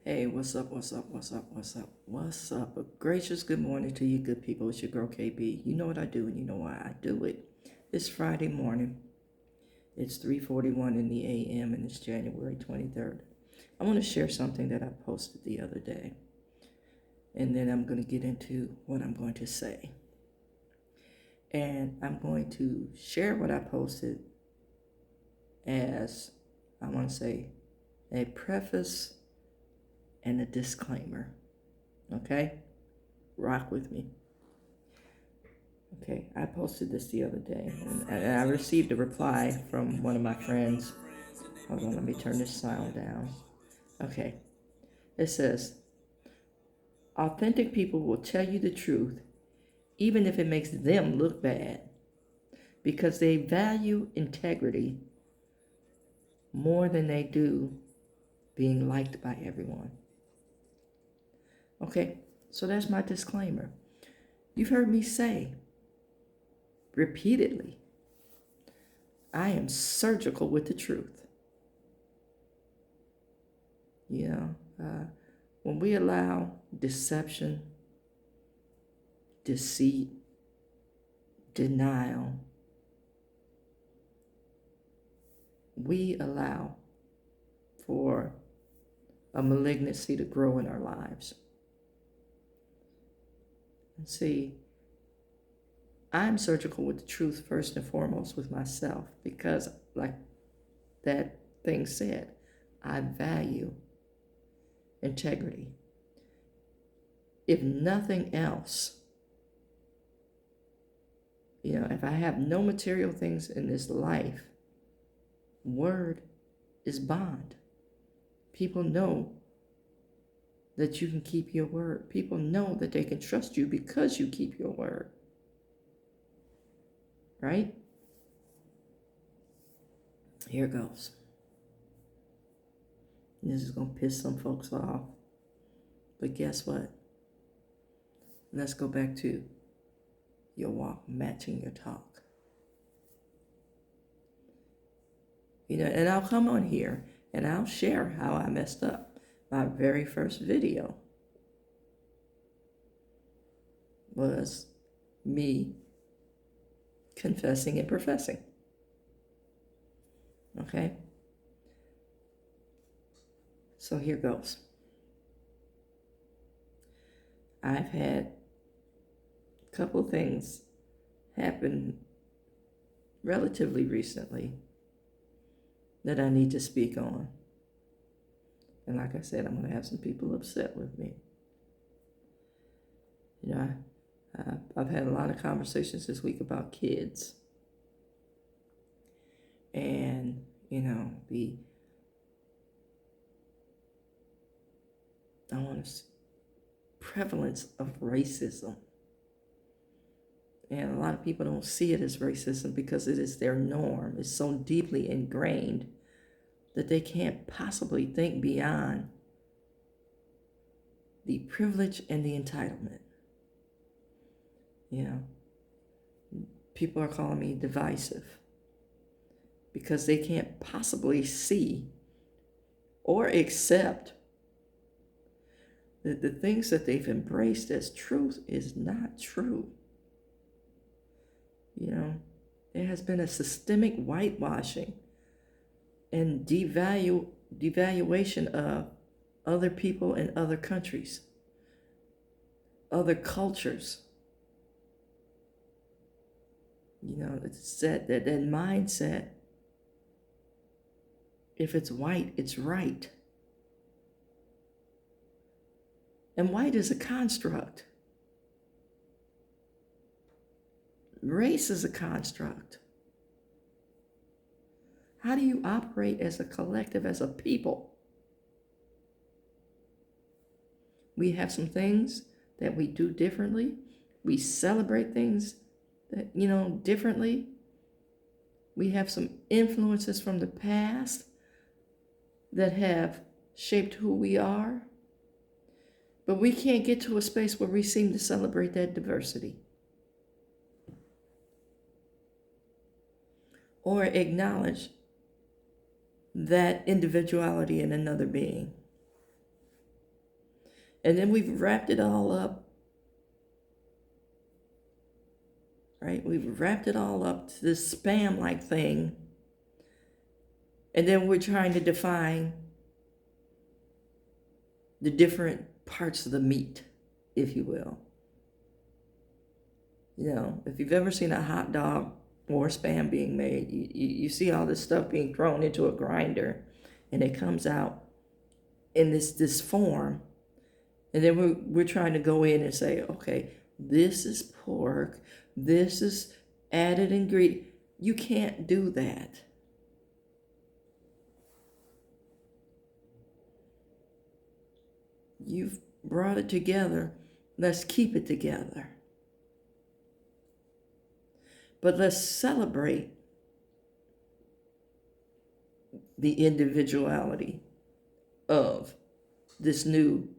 Hey, what's up, what's up, what's up, what's up, what's up? A gracious good morning to you good people. It's your girl KB. You know what I do and you know why I do it. It's Friday morning. It's 3:41 in the AM and it's January 23rd. I want to share something that I posted the other day. And then I'm going to get into what I'm going to say. And I'm going to share what I posted as, I want to say, a preface and a disclaimer. Okay? Rock with me. Okay, I posted this the other day, and I received a reply from one of my friends. Hold on, let me turn this sound down. Okay, it says, authentic people will tell you the truth, even if it makes them look bad, because they value integrity more than they do being liked by everyone. Okay, so that's my disclaimer. You've heard me say repeatedly, I am surgical with the truth. When we allow deception, deceit, denial, we allow for a malignancy to grow in our lives. And see, I'm surgical with the truth first and foremost with myself because, like that thing said, I value integrity. If nothing else, if I have no material things in this life, word is bond. People know that you can keep your word. People know that they can trust you because you keep your word. Right? Here goes. This is going to piss some folks off. But guess what? Let's go back to your walk matching your talk. And I'll come on here and I'll share how I messed up. My very first video was me confessing and professing. Okay? So here goes. I've had a couple things happen relatively recently that I need to speak on. And like I said, I'm going to have some people upset with me. I've had a lot of conversations this week about kids. And, the prevalence of racism. And a lot of people don't see it as racism because it is their norm. It's so deeply ingrained that they can't possibly think beyond the privilege and the entitlement. People are calling me divisive because they can't possibly see or accept that the things that they've embraced as truth is not true. There has been a systemic whitewashing and devaluation of other people in other countries, other cultures. It's that mindset. If it's white, it's right. And white is a construct. Race is a construct. How do you operate as a collective, as a people? We have some things that we do differently. We celebrate things that, differently. We have some influences from the past that have shaped who we are. But we can't get to a space where we seem to celebrate that diversity or acknowledge that individuality in another being. And then we've wrapped it all up, right? We've wrapped it all up to this spam like thing. And then we're trying to define the different parts of the meat, if you will. You know, if you've ever seen a hot dog or spam being made, you see all this stuff being thrown into a grinder, and it comes out in this form. And then we're trying to go in and say, okay, this is pork, this is added ingredient. You can't do that. You've brought it together. Let's keep it together. But let's celebrate the individuality of this new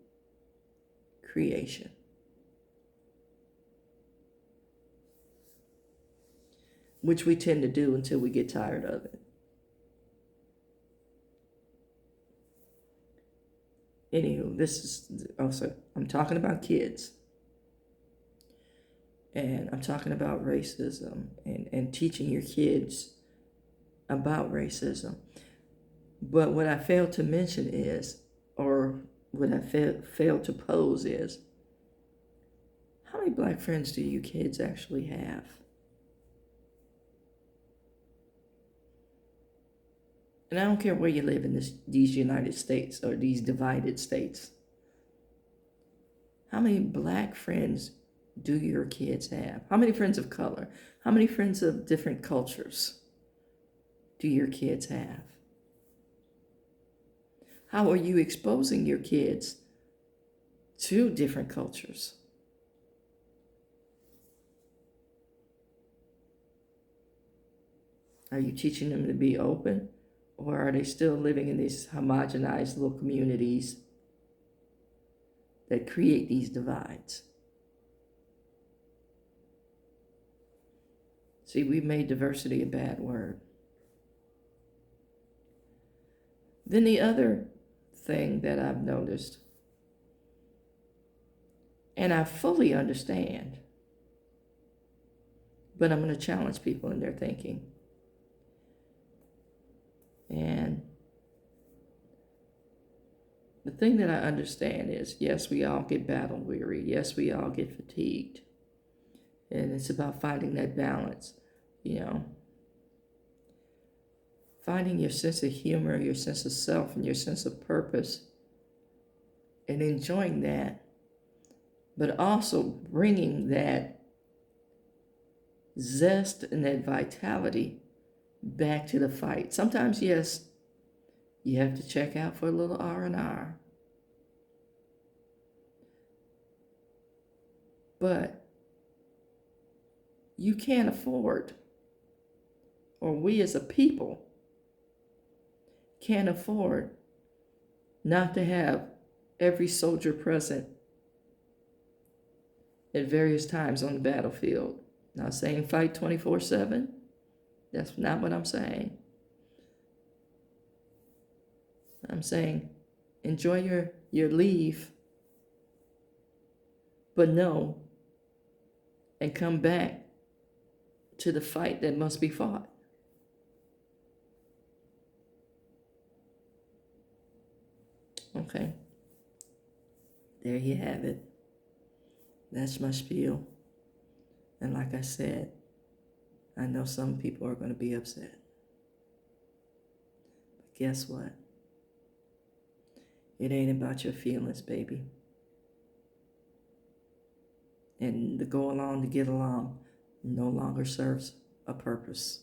creation. Which we tend to do until we get tired of it. Anywho, this is also, I'm talking about kids. And I'm talking about racism and teaching your kids about racism. But what I failed to mention is, or what I failed to pose is, how many black friends do you kids actually have? And I don't care where you live in these United States or these divided states. How many black friends do your kids have? How many friends of color? How many friends of different cultures do your kids have? How are you exposing your kids to different cultures? Are you teaching them to be open? Or are they still living in these homogenized little communities that create these divides? See, we've made diversity a bad word. Then the other thing that I've noticed, and I fully understand, but I'm going to challenge people in their thinking. And the thing that I understand is, yes, we all get battle weary. Yes, we all get fatigued. And it's about finding that balance, you know. Finding your sense of humor, your sense of self, and your sense of purpose. And enjoying that. But also bringing that zest and that vitality back to the fight. Sometimes, yes, you have to check out for a little R&R. But you can't afford, or we as a people can't afford not to have every soldier present at various times on the battlefield. Not saying fight 24/7. That's not what I'm saying. I'm saying enjoy your leave, but know and come back to the fight that must be fought. Okay. There you have it. That's my spiel. And like I said, I know some people are going to be upset. But guess what? It ain't about your feelings, baby. And the go along to get along no longer serves a purpose.